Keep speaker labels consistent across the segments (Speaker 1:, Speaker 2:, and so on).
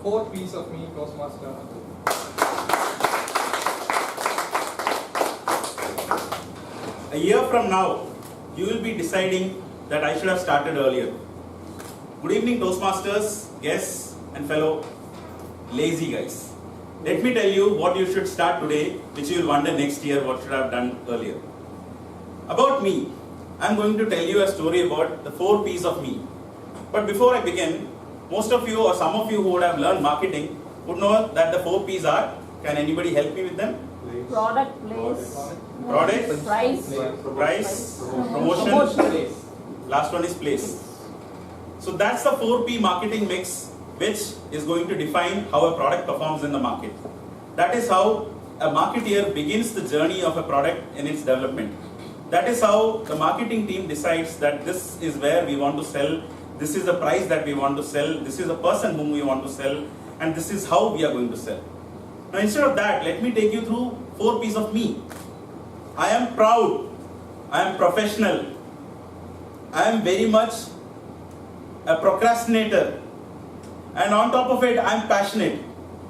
Speaker 1: 4 P's of me, Toastmaster.
Speaker 2: A year from now, you will be deciding that I should have started earlier. Good evening, Toastmasters, guests, and fellow lazy guys. Let me tell you what you should start today, which you will wonder next year what should I have done earlier. About me, I am going to tell you a story about the 4 P's of me. But before I begin, most of you or some of you who would have learned marketing would know that the 4 P's are, can anybody help me with them?
Speaker 3: Product, place,
Speaker 2: Product,
Speaker 3: price,
Speaker 2: promotion, last one is place. So that's the 4P marketing mix, which is going to define how a product performs in the market. That is how a marketeer begins the journey of a product in its development. That is how the marketing team decides that this is where we want to sell, this is the price that we want to sell, this is the person whom we want to sell, and this is how we are going to sell. Now instead of that, let me take you through 4 P's of me. I am proud, I am professional, I am very much a procrastinator, and on top of it, I am passionate.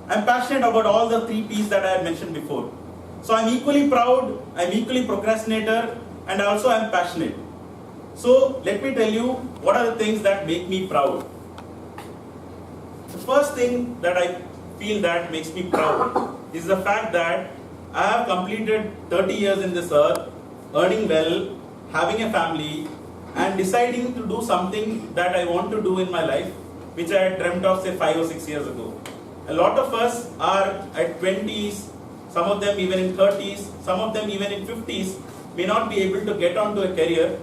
Speaker 2: I am passionate about all the 3 P's that I had mentioned before. So I am equally proud, I am equally procrastinator, and also I am passionate. So let me tell you what are the things that make me proud. The first thing that I feel that makes me proud is the fact that I have completed 30 years in this earth, earning well, having a family, and deciding to do something that I want to do in my life, which I had dreamt of say 5 or 6 years ago. A lot of us are at 20s, some of them even in 30s, some of them even in 50s, may not be able to get onto a career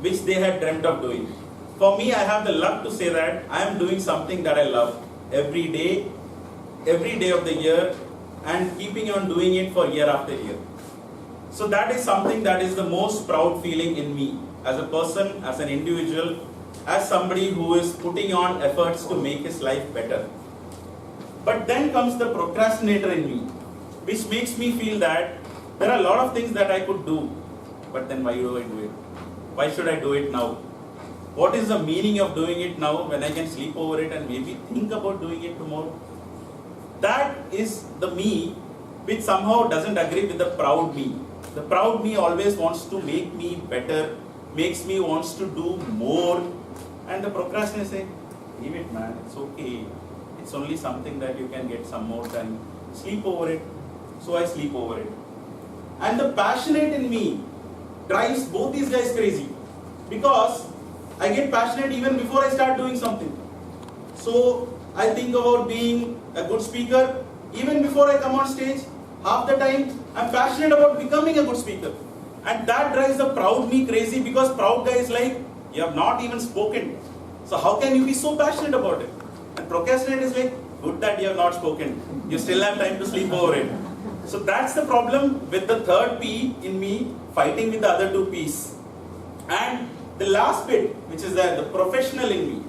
Speaker 2: which they had dreamt of doing. For me, I have the luck to say that I am doing something that I love every day of the year, and keeping on doing it for year after year. So that is something that is the most proud feeling in me as a person, as an individual, as somebody who is putting on efforts to make his life better. But then comes the procrastinator in me, which makes me feel that there are a lot of things that I could do, but then why do I do it? Why should I do it now? What is the meaning of doing it now when I can sleep over it and maybe think about doing it tomorrow? That is the me which somehow doesn't agree with the proud me. The proud me always wants to make me better, makes me wants to do more, and the procrastinator say, leave it man, it's okay. It's only something that you can get some more time. Sleep over it. So I sleep over it. And the passionate in me drives both these guys crazy, because I get passionate even before I start doing something. So I think about being a good speaker even before I come on stage. Half the time I'm passionate about becoming a good speaker, and that drives the proud me crazy, because proud guy is like, you have not even spoken, so how can you be so passionate about it? And procrastinate is like, good that you have not spoken, you still have time to sleep over it. So that's the problem with the 3rd P in me fighting with the other 2 P's. And the last bit, which is the professional in me,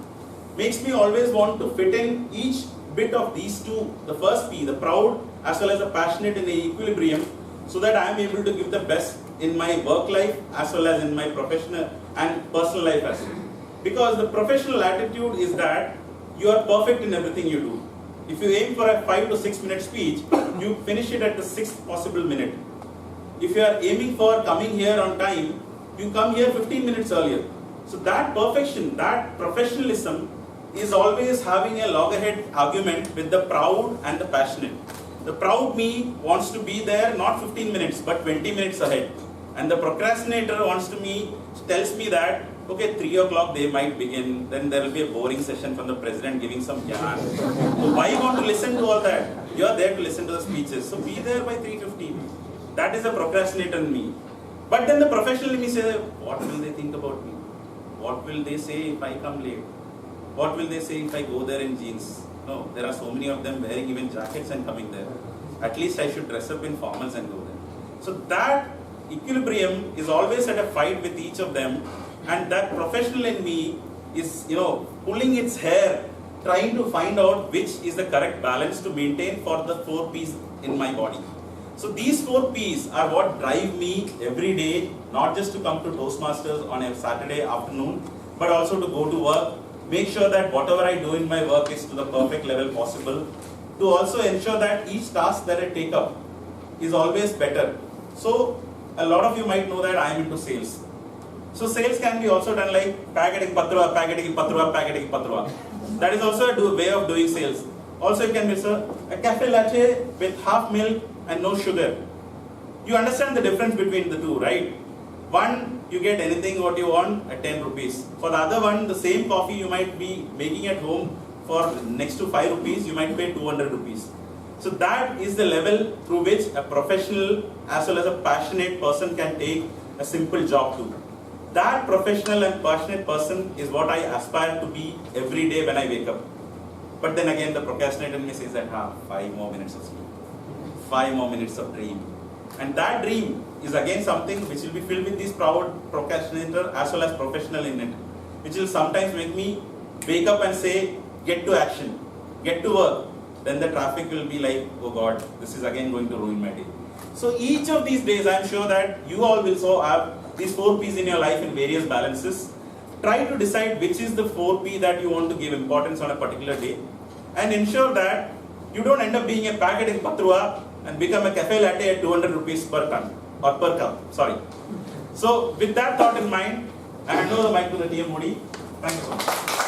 Speaker 2: makes me always want to fit in each bit of these 2, the first P, the proud, as well as the passionate, in the equilibrium, so that I am able to give the best in my work life as well as in my professional and personal life as well. Because the professional attitude is that you are perfect in everything you do. If you aim for a 5 to 6 minute speech, you finish it at the 6th possible minute. If you are aiming for coming here on time, you come here 15 minutes earlier. So that perfection, that professionalism is always having a loggerhead argument with the proud and the passionate. The proud me wants to be there not 15 minutes but 20 minutes ahead. And the procrastinator tells me that, okay, 3 o'clock they might begin, then there will be a boring session from the president giving some yarn. So why you want to listen to all that? You are there to listen to the speeches. So be there by 3:15. That is the procrastinator in me. But then the professional in me says, what will they think about me? What will they say if I come late? What will they say if I go there in jeans? No, there are so many of them wearing even jackets and coming there. At least I should dress up in formals and go there. So that equilibrium is always at a fight with each of them, and that professional in me is, pulling its hair, trying to find out which is the correct balance to maintain for the 4 P's in my body. So these 4 P's are what drive me every day, not just to come to Toastmasters on a Saturday afternoon, but also to go to work, make sure that whatever I do in my work is to the perfect level possible, to also ensure that each task that I take up is always better. So a lot of you might know that I am into sales. So sales can be also done like packaging patrua, packaging patrua, packaging patrua. That is also a way of doing sales. Also it can be, sir, a cafe latte with half milk and no sugar. You understand the difference between the two, right? One, you get anything what you want at 10 rupees. For the other one, the same coffee you might be making at home for next to 5 rupees, you might pay 200 rupees. So that is the level through which a professional as well as a passionate person can take a simple job to. That professional and passionate person is what I aspire to be every day when I wake up. But then again, the procrastinator in me says that, 5 more minutes of sleep, 5 more minutes of dream. And that dream is again something which will be filled with this proud procrastinator as well as professional in it, which will sometimes make me wake up and say, get to action, get to work. Then the traffic will be like, oh God, this is again going to ruin my day. So each of these days, I am sure that you all will so have these 4 P's in your life in various balances. Try to decide which is the 4 P that you want to give importance on a particular day, and ensure that you don't end up being a packet in patrua and become a cafe latte at 200 rupees per ton or per cup. Sorry. So with that thought in mind, I hand over the mic to the TM Modi. Thank you so much.